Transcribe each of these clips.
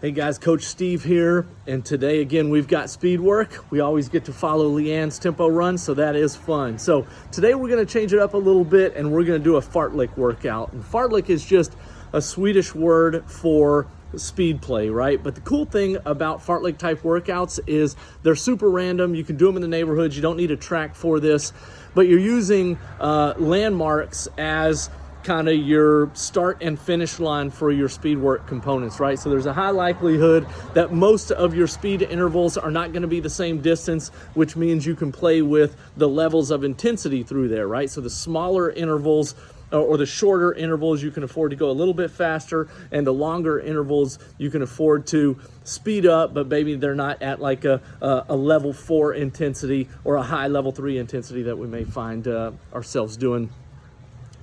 Hey guys, Coach Steve here, and today again we've got speed work. We always get to follow Leanne's tempo run, so that is fun. So today we're going to change it up a little bit and we're going to do a fartlek workout. And fartlek is just a Swedish word for speed play, right? But the cool thing about fartlek type workouts is they're super random. You can do them in the neighborhoods. You don't need a track for this, but you're using landmarks as kind of your start and finish line for your speed work components, right? So there's a high likelihood that most of your speed intervals are not going to be the same distance, which means you can play with the levels of intensity through there, right? So the smaller intervals or the shorter intervals, you can afford to go a little bit faster, and the longer intervals you can afford to speed up, but maybe they're not at like a level 4 intensity or a high level 3 intensity that we may find ourselves doing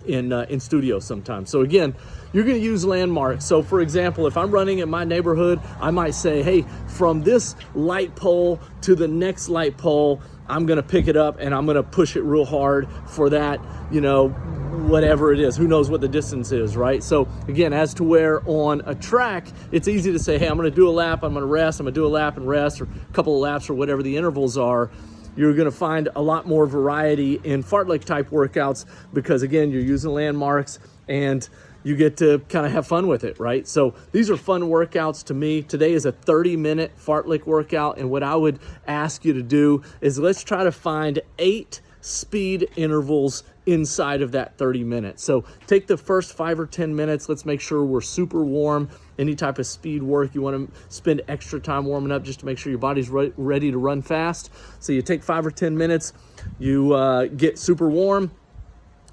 in studio sometimes. So again, you're going to use landmarks. So for example, if I'm running in my neighborhood, I might say, hey, from this light pole to the next light pole, I'm going to pick it up and I'm going to push it real hard for that, whatever it is. Who knows what the distance is, right? So again, as to where on a track, it's easy to say, hey, I'm going to do a lap, I'm going to rest, I'm going to do a lap and rest, or a couple of laps, or whatever the intervals are. You're going to find a lot more variety in fartlek type workouts because, again, you're using landmarks and you get to kind of have fun with it, right? So these are fun workouts to me. Today is a 30-minute fartlek workout, and what I would ask you to do is let's try to find 8 speed intervals inside of that 30 minutes. So take the first 5 or 10 minutes. Let's make sure we're super warm. Any type of speed work, you want to spend extra time warming up just to make sure your body's ready to run fast. So you take 5 or 10 minutes, you get super warm,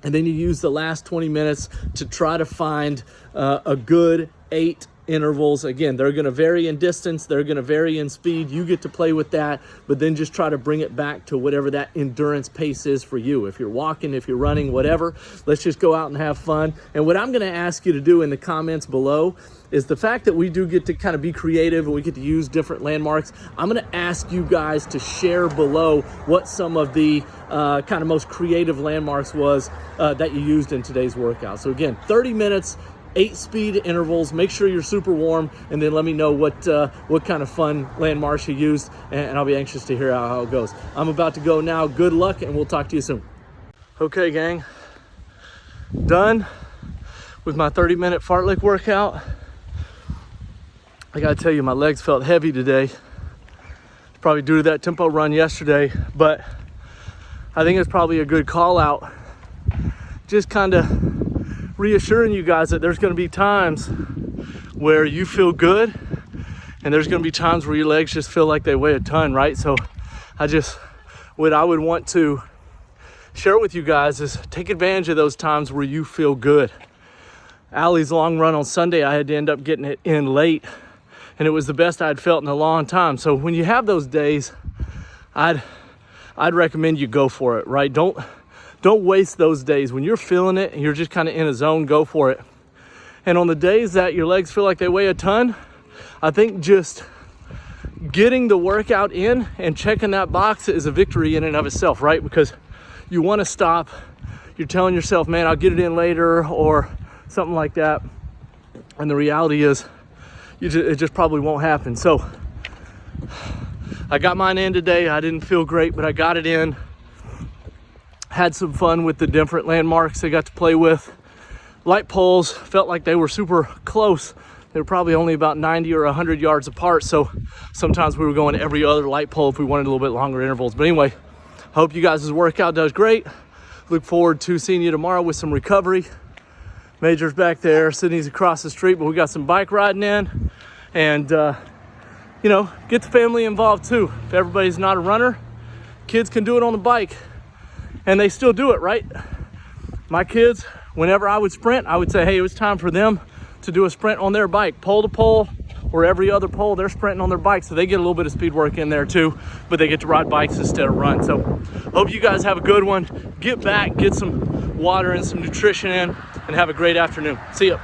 and then you use the last 20 minutes to try to find a good 8 intervals. Again, they're going to vary in distance, they're going to vary in speed. You get to play with that, but then just try to bring it back to whatever that endurance pace is for you. If you're walking, if you're running, whatever, let's just go out and have fun. And what I'm going to ask you to do in the comments below is the fact that we do get to kind of be creative and we get to use different landmarks. I'm going to ask you guys to share below what some of the kind of most creative landmarks was that you used in today's workout. So again, 30 minutes, 8 speed intervals. Make sure you're super warm, and then let me know what kind of fun landmarks you used, and I'll be anxious to hear how it goes. I'm about to go now. Good luck, and we'll talk to you soon. Okay, gang, done with my 30-minute fartlek workout. I gotta tell you, my legs felt heavy today. It's probably due to that tempo run yesterday, but I think it's probably a good call out. Just kind of reassuring you guys that there's going to be times where you feel good and there's going to be times where your legs just feel like they weigh a ton, right? So what I would want to share with you guys is take advantage of those times where you feel good. Allie's long run on Sunday, I had to end up getting it in late, and it was the best I'd felt in a long time. So when you have those days, I'd recommend you go for it, right? Don't waste those days. When you're feeling it and you're just kind of in a zone, go for it. And on the days that your legs feel like they weigh a ton, I think just getting the workout in and checking that box is a victory in and of itself, right? Because you want to stop. You're telling yourself, man, I'll get it in later or something like that. And the reality is it just probably won't happen. So I got mine in today. I didn't feel great, but I got it in. Had some fun with the different landmarks I got to play with. Light poles felt like they were super close. They were probably only about 90 or 100 yards apart, so sometimes we were going every other light pole if we wanted a little bit longer intervals. But anyway, hope you guys' workout does great. Look forward to seeing you tomorrow with some recovery. Major's back there, Sydney's across the street, but we got some bike riding in. And, get the family involved too. If everybody's not a runner, kids can do it on the bike. And they still do it, right? My kids, whenever I would sprint, I would say, hey, it was time for them to do a sprint on their bike, pole to pole, or every other pole, they're sprinting on their bike. So they get a little bit of speed work in there too, but they get to ride bikes instead of run. So hope you guys have a good one. Get back, get some water and some nutrition in, and have a great afternoon. See ya.